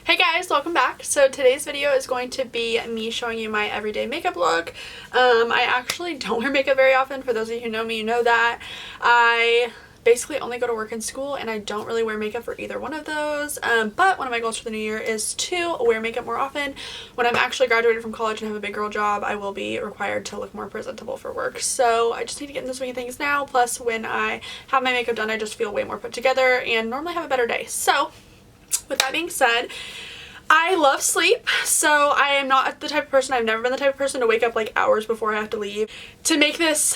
Hey guys, welcome back. So today's video is going to be me showing you my everyday makeup look. I actually don't wear makeup very often. For those of you who know me, you know that. I basically only go to work and school, and I don't really wear makeup for either one of those. But one of my goals for the new year is to wear makeup more often. When I'm actually graduated from college and have a big girl job, I will be required to look more presentable for work. So I just need to get in the swing of things now. Plus, when I have my makeup done, I just feel way more put together and normally have a better day. So with that being said, I love sleep, so I am not the type of person, I've never been the type of person to wake up like hours before I have to leave. To make this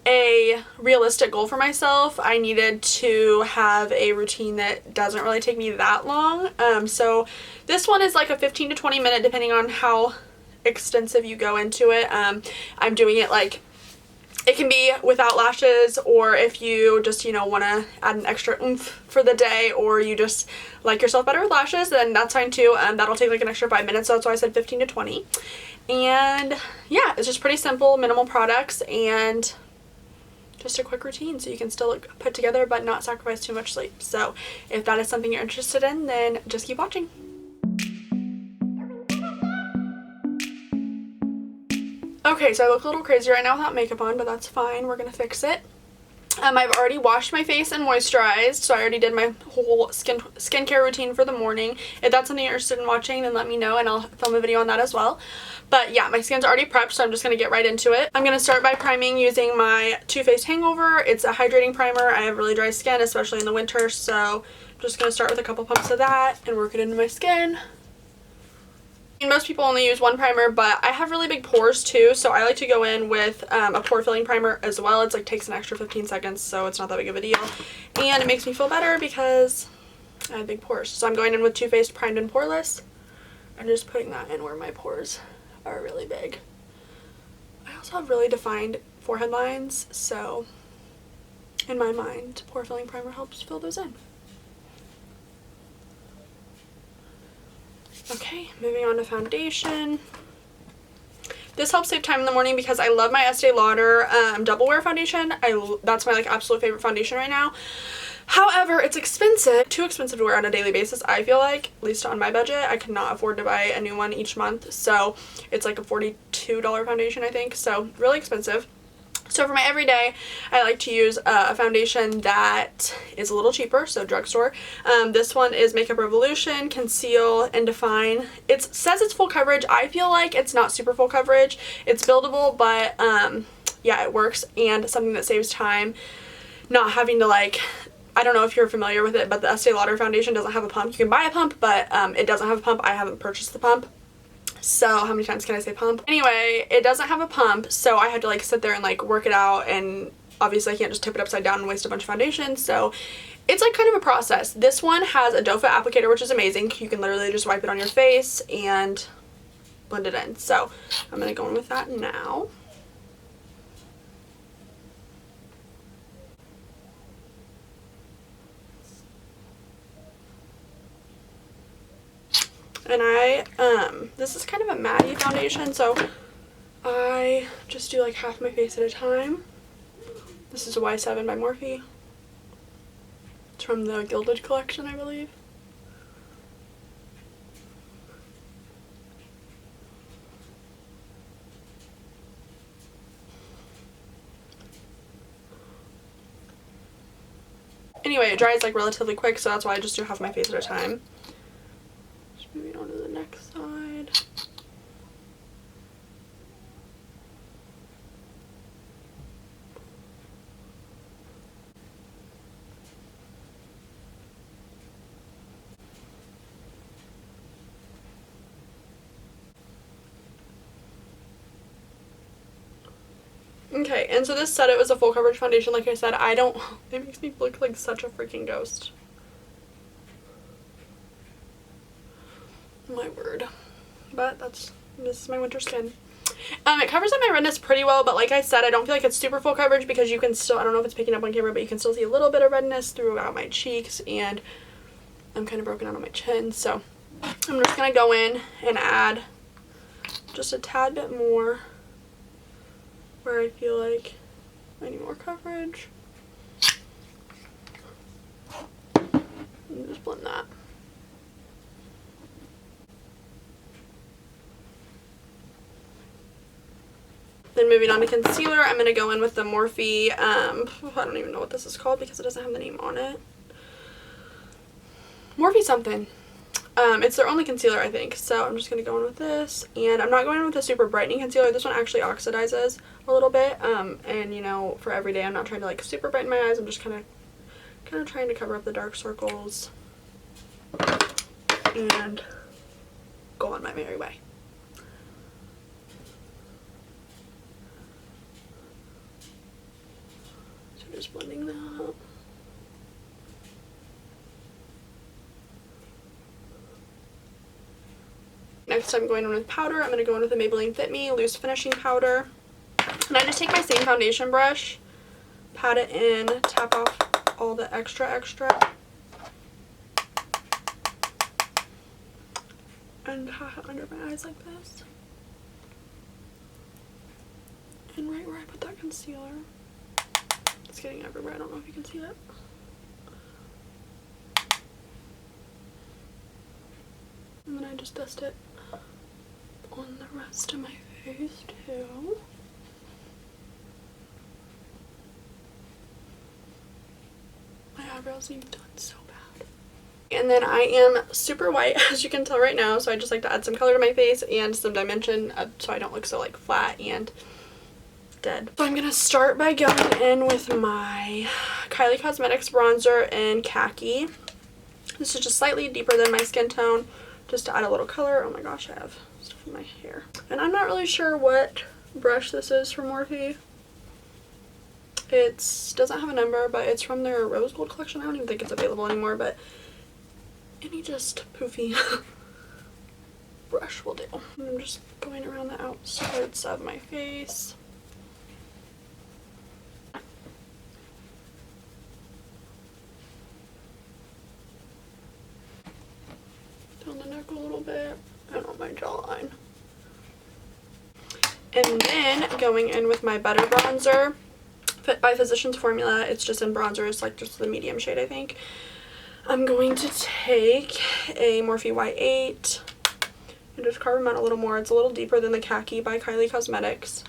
a realistic goal for myself, I needed to have a routine that doesn't really take me that long. So this one is like a 15 to 20 minute, depending on how extensive you go into it. I'm doing it like, it can be without lashes, or if you just, want to add an extra oomph for the day, or you just like yourself better with lashes, then that's fine too. That'll take like an extra 5 minutes, so that's why I said 15 to 20. And yeah, it's just pretty simple, minimal products, and just a quick routine so you can still look put together but not sacrifice too much sleep. So if that is something you're interested in, then just keep watching. Okay, so I look a little crazy right now without makeup on, but that's fine. We're gonna fix it. I've already washed my face and moisturized, so I already did my whole skincare routine for the morning. If that's something you're interested in watching, then let me know and I'll film a video on that as well. But yeah, my skin's already prepped, so I'm just gonna get right into it. I'm gonna start by priming using my Too Faced Hangover. It's a hydrating primer. I have really dry skin, especially in the winter, so I'm just gonna start with a couple pumps of that and work it into my skin. Most people only use one primer, but I have really big pores too, so I like to go in with a pore filling primer as well. It's like takes an extra 15 seconds, so it's not that big of a deal, and it makes me feel better because I have big pores. So I'm going in with Too Faced Primed and Poreless and just putting that in where my pores are really big. I also have really defined forehead lines, so in my mind, pore filling primer helps fill those in. Okay, moving on to foundation. This helps save time in the morning because I love my Estee Lauder Double Wear foundation. That's my absolute favorite foundation right now. However, it's expensive, too expensive to wear on a daily basis, I feel like, at least on my budget. I cannot afford to buy a new one each month, so it's like a $42 foundation, I think, so really expensive. So for my everyday, I like to use a foundation that is a little cheaper, so drugstore. This one is Makeup Revolution Conceal and Define. It says it's full coverage. I feel like it's not super full coverage. It's buildable, but yeah, it works, and something that saves time, not having to I don't know if you're familiar with it, but the Estee Lauder foundation doesn't have a pump. You can buy a pump, but it doesn't have a pump. I haven't purchased the pump. So how many times can I say pump? Anyway, it doesn't have a pump, so I had to sit there and work it out, and obviously I can't just tip it upside down and waste a bunch of foundation, so it's kind of a process. This one has a doe foot applicator, which is amazing. You can literally just wipe it on your face and blend it in. So I'm gonna go in with that now. And this is kind of a matte foundation, so I just do half my face at a time. This is a Y7 by Morphe. It's from the Gilded collection, I believe. Anyway, it dries relatively quick, so that's why I just do half my face at a time. Moving on to the next side. Okay, and so this said it was a full coverage foundation. Like I said, it makes me look like such a freaking ghost. My word. But this is my winter skin. It covers up my redness pretty well, but like I said, I don't feel like it's super full coverage because you can still, I don't know if it's picking up on camera, but you can still see a little bit of redness throughout my cheeks, and I'm kind of broken out on my chin, so I'm just going to go in and add just a tad bit more where I feel like I need more coverage. And just blend that. Then moving on to concealer, I'm going to go in with the Morphe, I don't even know what this is called because it doesn't have the name on it. Morphe something. It's their only concealer, I think. So I'm just going to go in with this. And I'm not going in with a super brightening concealer. This one actually oxidizes a little bit. And, you know, for every day, I'm not trying to, like, super brighten my eyes. I'm just kind of trying to cover up the dark circles. And go on my merry way. So just blending that. Next I'm going in with powder. I'm going to go in with the Maybelline Fit Me Loose Finishing Powder. And I just take my same foundation brush, pat it in, tap off all the extra, and pat it under my eyes like this. And right where I put that concealer. It's getting everywhere. I don't know if you can see it. And then I just dust it on the rest of my face too. My eyebrows need done so bad. And then I am super white, as you can tell right now, so I just like to add some color to my face and some dimension so I don't look so like flat and dead. So I'm gonna start by going in with my Kylie Cosmetics bronzer in Khaki. This is just slightly deeper than my skin tone, just to add a little color. Oh my gosh, I have stuff in my hair. And I'm not really sure what brush this is from Morphe. It doesn't have a number, but it's from their Rose Gold collection. I don't even think it's available anymore, but any just poofy brush will do. And I'm just going around the outskirts of my face. Down the neck a little bit and on my jawline. And then going in with my Butter Bronzer Fit by Physicians Formula. It's just in bronzer. It's like just the medium shade, I think. I'm going to take a Morphe Y8 and just carve them out a little more. It's a little deeper than the Khaki by Kylie Cosmetics.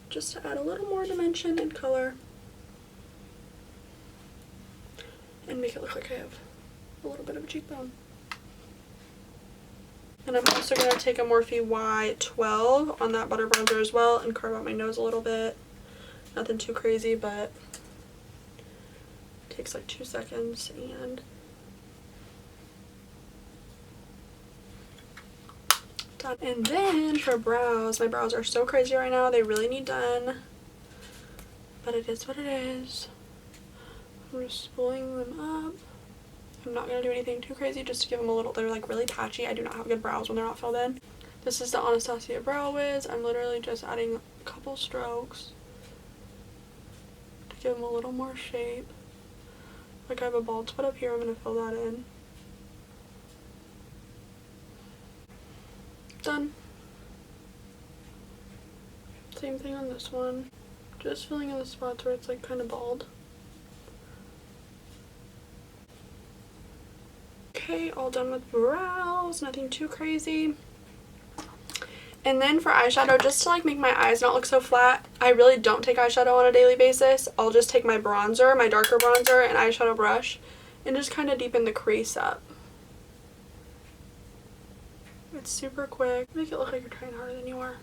Just to add a little more dimension and color. And make it look like I have a little bit of a cheekbone. And I'm also going to take a Morphe Y12 on that butter bronzer as well and carve out my nose a little bit. Nothing too crazy, but it takes like 2 seconds. And done. And then for brows, my brows are so crazy right now. They really need done, but it is what it is. I'm just spooling them up. I'm not going to do anything too crazy, just to give them a little, they're like really patchy. I do not have good brows when they're not filled in. This is the Anastasia Brow Wiz. I'm literally just adding a couple strokes to give them a little more shape. Like I have a bald spot up here, I'm going to fill that in. Done. Same thing on this one. Just filling in the spots where it's like kind of bald. Okay, all done with brows, nothing too crazy. And then for eyeshadow, just to like make my eyes not look so flat, I really don't take eyeshadow on a daily basis. I'll just take my bronzer, my darker bronzer, and eyeshadow brush, and just kind of deepen the crease up. It's super quick. Make it look like you're trying harder than you are.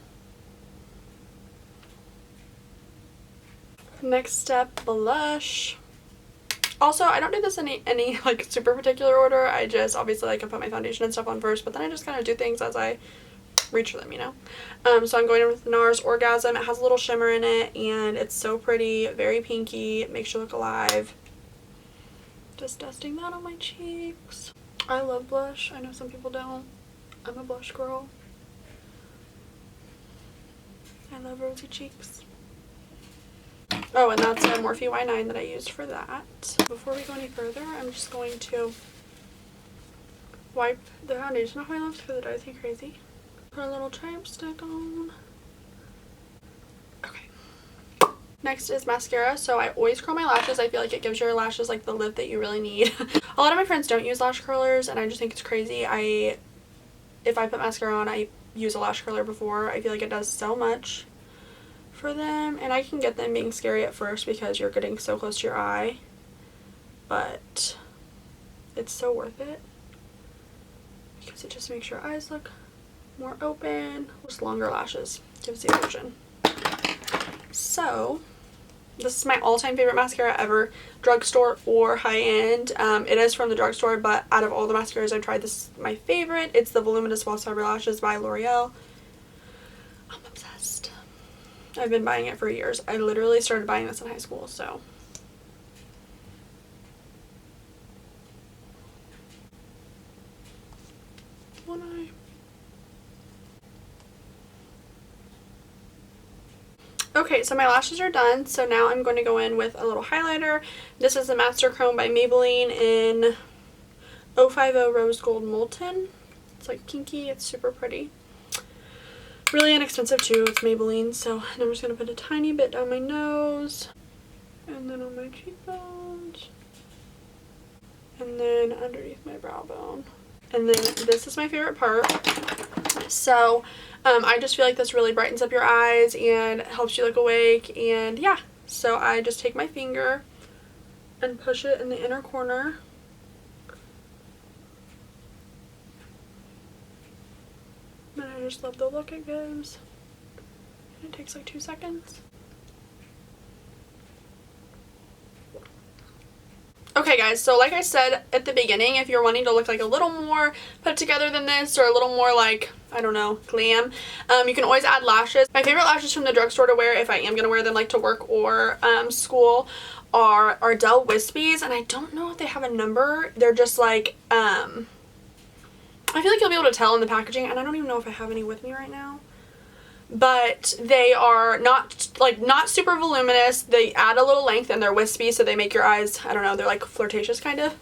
Next step, blush. Also, I don't do this in any like super particular order. I just obviously like I put my foundation and stuff on first, but then I just kind of do things as I reach for them, you know. So I'm going in with NARS Orgasm. It has a little shimmer in it, and it's so pretty, very pinky. It makes you look alive. Just dusting that on my cheeks. I love blush. I know some people don't. I'm a blush girl. I love rosy cheeks. Oh, and that's a Morphe Y9 that I used for that. Before we go any further, I'm just going to wipe the foundation off my lips because it drives me crazy. Put a little chapstick on. Okay. Next is mascara. So I always curl my lashes. I feel like it gives your lashes like the lift that you really need. A lot of my friends don't use lash curlers, and I just think it's crazy. If I put mascara on, I used a lash curler before. I feel like it does so much for them, and I can get them being scary at first because you're getting so close to your eye, but it's so worth it because it just makes your eyes look more open, just longer lashes, gives the illusion. So this is my all-time favorite mascara ever, drugstore or high-end. It is from the drugstore, but out of all the mascaras I've tried, this is my favorite. It's the Voluminous False Fiber Lashes by L'Oreal. I'm obsessed. I've been buying it for years. I literally started buying this in high school, so. One eye. Okay, so my lashes are done, so now I'm going to go in with a little highlighter. This is the Master Chrome by Maybelline in 050 Rose Gold Molten. It's like kinky, it's super pretty. Really inexpensive too, it's Maybelline, so I'm just going to put a tiny bit down my nose, and then on my cheekbones, and then underneath my brow bone. And then this is my favorite part. So I just feel like this really brightens up your eyes and helps you look awake, and yeah, so I just take my finger and push it in the inner corner. And I just love the look it gives. And it takes like 2 seconds. Okay guys, so like I said at the beginning, if you're wanting to look like a little more put together than this, or a little more like, I don't know, glam, you can always add lashes. My favorite lashes from the drugstore to wear, if I am going to wear them like to work or school, are Ardell Wispies, and I don't know if they have a number. They're just like, I feel like you'll be able to tell in the packaging, and I don't even know if I have any with me right now. But they are not super voluminous. They add a little length, and they're wispy, so they make your eyes, I don't know, they're like flirtatious kind of.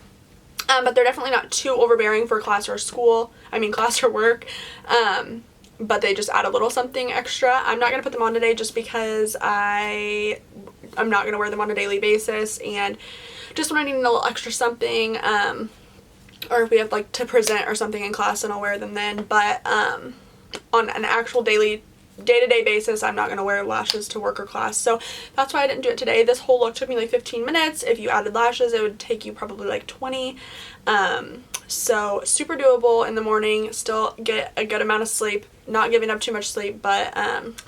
But they're definitely not too overbearing for class or school. I mean class or work. But they just add a little something extra. I'm not going to put them on today just because I'm not going to wear them on a daily basis, and just when I need a little extra something, or if we have like to present or something in class, then I'll wear them then. But on an actual day-to-day basis, I'm not going to wear lashes to work or class, so that's why I didn't do it today. This whole look took me like 15 minutes. If you added lashes, it would take you probably like 20. So super doable in the morning, still get a good amount of sleep, not giving up too much sleep, but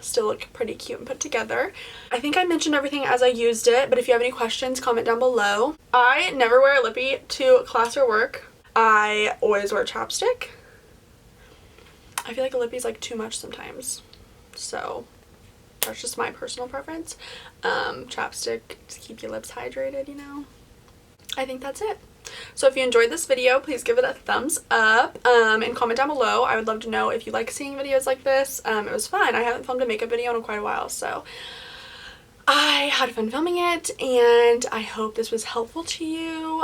still look pretty cute and put together. I think I mentioned everything as I used it, but if you have any questions, comment down below. I never wear a lippy to class or work. I always wear chapstick. I feel like a lippy is like too much sometimes. So that's just my personal preference. Chapstick to keep your lips hydrated, you know. I think that's it. So if you enjoyed this video, please give it a thumbs up and comment down below. I would love to know if you like seeing videos like this. It was fun. I haven't filmed a makeup video in quite a while, so I had fun filming it, and I hope this was helpful to you.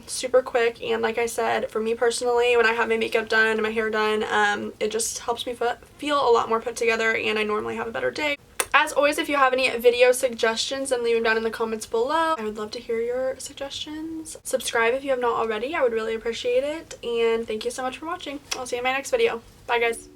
Super quick, and like I said, for me personally, when I have my makeup done and my hair done, it just helps me feel a lot more put together, and I normally have a better day. As always, if you have any video suggestions, then leave them down in the comments below. I would love to hear your suggestions. Subscribe if you have not already. I would really appreciate it, and thank you so much for watching. I'll see you in my next video. Bye guys.